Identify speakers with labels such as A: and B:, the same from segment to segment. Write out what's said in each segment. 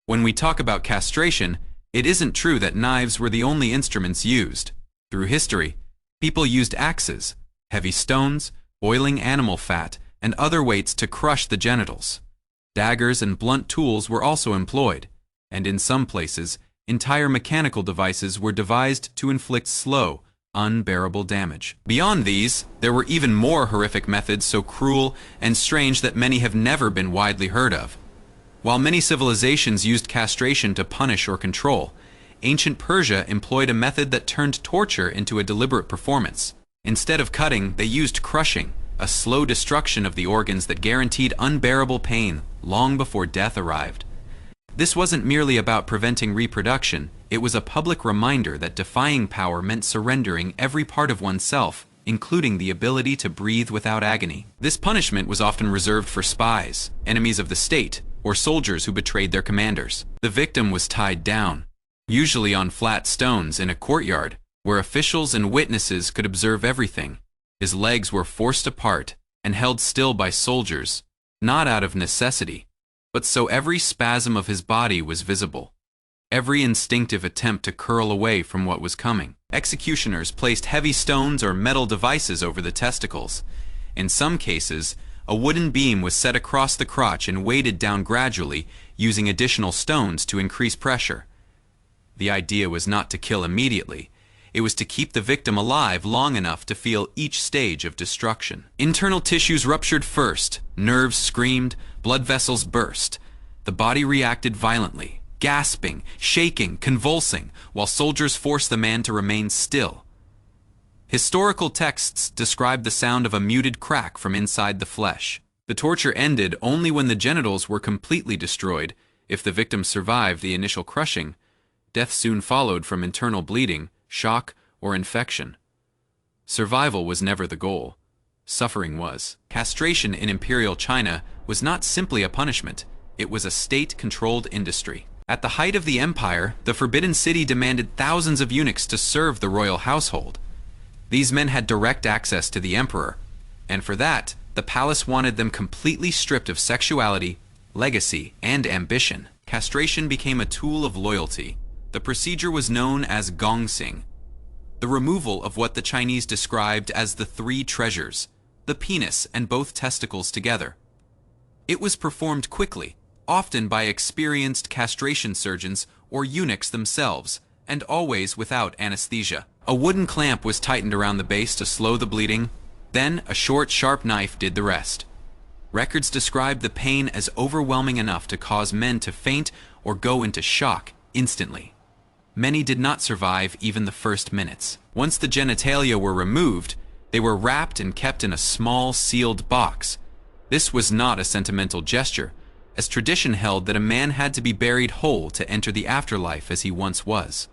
A: When we talk about castration, it isn't true that knives were the only instruments used. Through history, people used axes, heavy stones, boiling animal fat, and other weights to crush the genitals. Daggers and blunt tools were also employed, and in some places, entire mechanical devices were devised to inflict slow, unbearable damage. Beyond these, there were even more horrific methods so cruel and strange that many have never been widely heard of. While many civilizations used castration to punish or control, ancient Persia employed a method that turned torture into a deliberate performance. Instead of cutting, they used crushing, a slow destruction of the organs that guaranteed unbearable pain long before death arrived. This wasn't merely about preventing reproduction, it was a public reminder that defying power meant surrendering every part of oneself, including the ability to breathe without agony. This punishment was often reserved for spies, enemies of the state, or soldiers who betrayed their commanders. The victim was tied down, usually on flat stones in a courtyard, where officials and witnesses could observe everything. His legs were forced apart and held still by soldiers, not out of necessity, but so every spasm of his body was visible, every instinctive attempt to curl away from what was coming. Executioners placed heavy stones or metal devices over the testicles. In some cases, a wooden beam was set across the crotch and weighted down gradually, using additional stones to increase pressure. The idea was not to kill immediately. It was to keep the victim alive long enough to feel each stage of destruction. Internal tissues ruptured first, nerves screamed, blood vessels burst. The body reacted violently, gasping, shaking, convulsing, while soldiers forced the man to remain still. Historical texts describe the sound of a muted crack from inside the flesh. The torture ended only when the genitals were completely destroyed. If the victim survived the initial crushing, death soon followed from internal bleeding, shock, or infection. Survival was never the goal. Suffering was. Castration in Imperial China was not simply a punishment, it was a state-controlled industry. At the height of the empire, the Forbidden City demanded thousands of eunuchs to serve the royal household. These men had direct access to the emperor, and for that, the palace wanted them completely stripped of sexuality, legacy, and ambition. Castration became a tool of loyalty. The procedure was known as gongsing, the removal of what the Chinese described as the three treasures, the penis and both testicles together. It was performed quickly, often by experienced castration surgeons or eunuchs themselves, and always without anesthesia. A wooden clamp was tightened around the base to slow the bleeding, then a short, sharp knife did the rest. Records describe the pain as overwhelming enough to cause men to faint or go into shock instantly. Many did not survive even the first minutes. Once the genitalia were removed, they were wrapped and kept in a small, sealed box. This was not a sentimental gesture, as tradition held that a man had to be buried whole to enter the afterlife as he once was.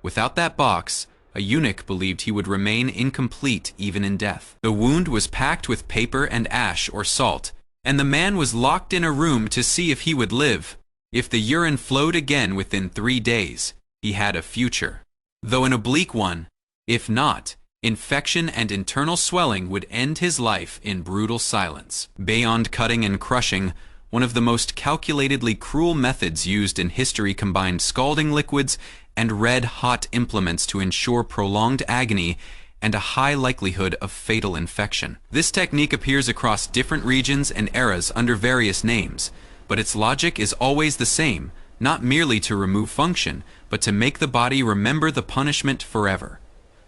A: Without that box, a eunuch believed he would remain incomplete even in death. The wound was packed with paper and ash or salt, and the man was locked in a room to see if he would live. If the urine flowed again within 3 days, he had a future, though an oblique one. If not, infection and internal swelling would end his life in brutal silence. Beyond cutting and crushing, one of the most calculatedly cruel methods used in history combined scalding liquids and red-hot implements to ensure prolonged agony and a high likelihood of fatal infection. This technique appears across different regions and eras under various names, but its logic is always the same, not merely to remove function, but to make the body remember the punishment forever.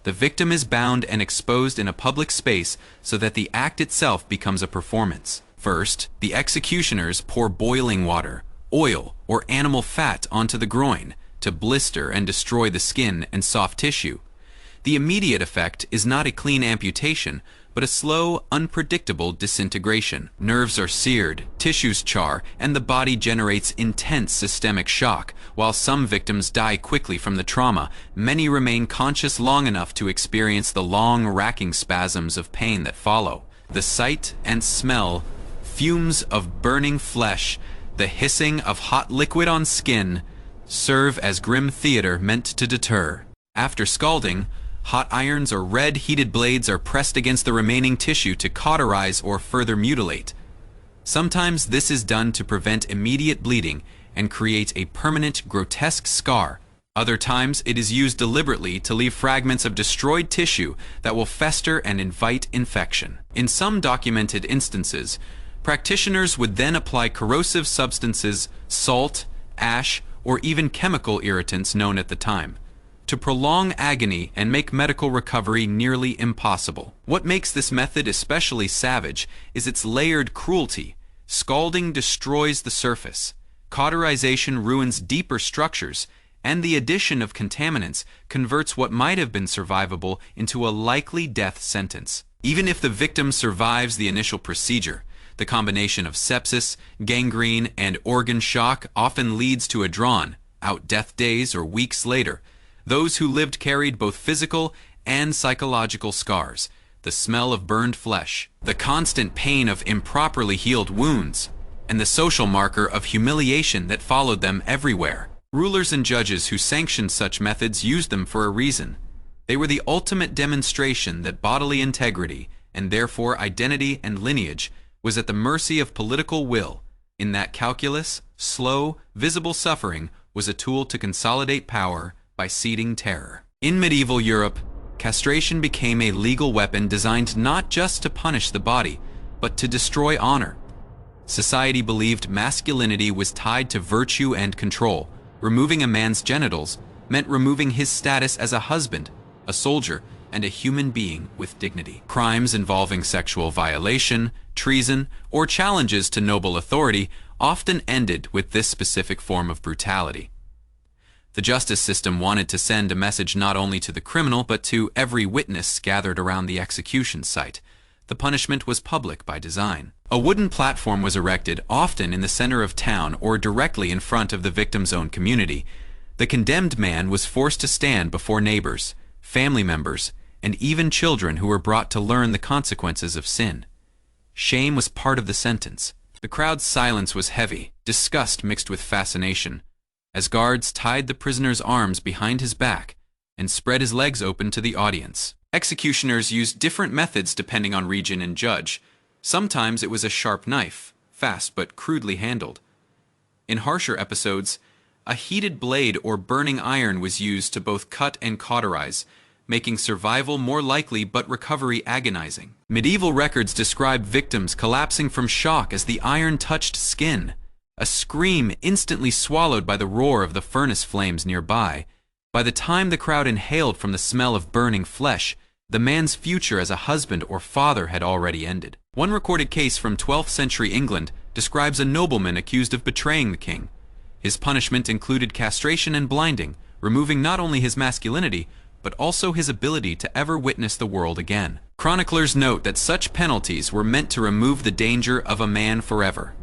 A: The victim is bound and exposed in a public space so that the act itself becomes a performance. First, the executioners pour boiling water, oil, or animal fat onto the groin to blister and destroy the skin and soft tissue. The immediate effect is not a clean amputation, but a slow, unpredictable disintegration. Nerves are seared, tissues char, and the body generates intense systemic shock. While some victims die quickly from the trauma, many remain conscious long enough to experience the long, racking spasms of pain that follow. The sight and smell, fumes of burning flesh, the hissing of hot liquid on skin, serve as grim theater meant to deter. After scalding, hot irons or red heated blades are pressed against the remaining tissue to cauterize or further mutilate. Sometimes this is done to prevent immediate bleeding and create a permanent, grotesque scar. Other times, it is used deliberately to leave fragments of destroyed tissue that will fester and invite infection. In some documented instances, practitioners would then apply corrosive substances, salt, ash, or even chemical irritants known at the time, to prolong agony and make medical recovery nearly impossible. What makes this method especially savage is its layered cruelty. Scalding destroys the surface, cauterization ruins deeper structures, and the addition of contaminants converts what might have been survivable into a likely death sentence. Even if the victim survives the initial procedure, the combination of sepsis, gangrene, and organ shock often leads to a drawn-out death days or weeks later. Those who lived carried both physical and psychological scars, the smell of burned flesh, the constant pain of improperly healed wounds, and the social marker of humiliation that followed them everywhere. Rulers and judges who sanctioned such methods used them for a reason. They were the ultimate demonstration that bodily integrity, and therefore identity and lineage, was at the mercy of political will, in that calculus, slow, visible suffering was a tool to consolidate power by seeding terror. In medieval Europe, castration became a legal weapon designed not just to punish the body, but to destroy honor. Society believed masculinity was tied to virtue and control. Removing a man's genitals meant removing his status as a husband, a soldier, and a human being with dignity. Crimes involving sexual violation, treason, or challenges to noble authority often ended with this specific form of brutality. The justice system wanted to send a message not only to the criminal but to every witness gathered around the execution site. The punishment was public by design. A wooden platform was erected, often in the center of town or directly in front of the victim's own community. The condemned man was forced to stand before neighbors, family members, and even children who were brought to learn the consequences of sin. Shame was part of the sentence. The crowd's silence was heavy, disgust mixed with fascination, as guards tied the prisoner's arms behind his back and spread his legs open to the audience. Executioners used different methods depending on region and judge. Sometimes it was a sharp knife, fast but crudely handled. In harsher episodes, a heated blade or burning iron was used to both cut and cauterize, making survival more likely but recovery agonizing. Medieval records describe victims collapsing from shock as the iron touched skin, a scream instantly swallowed by the roar of the furnace flames nearby. By the time the crowd inhaled from the smell of burning flesh, the man's future as a husband or father had already ended. One recorded case from 12th century England describes a nobleman accused of betraying the king. His punishment included castration and blinding, removing not only his masculinity, but also his ability to ever witness the world again. Chroniclers note that such penalties were meant to remove the danger of a man forever.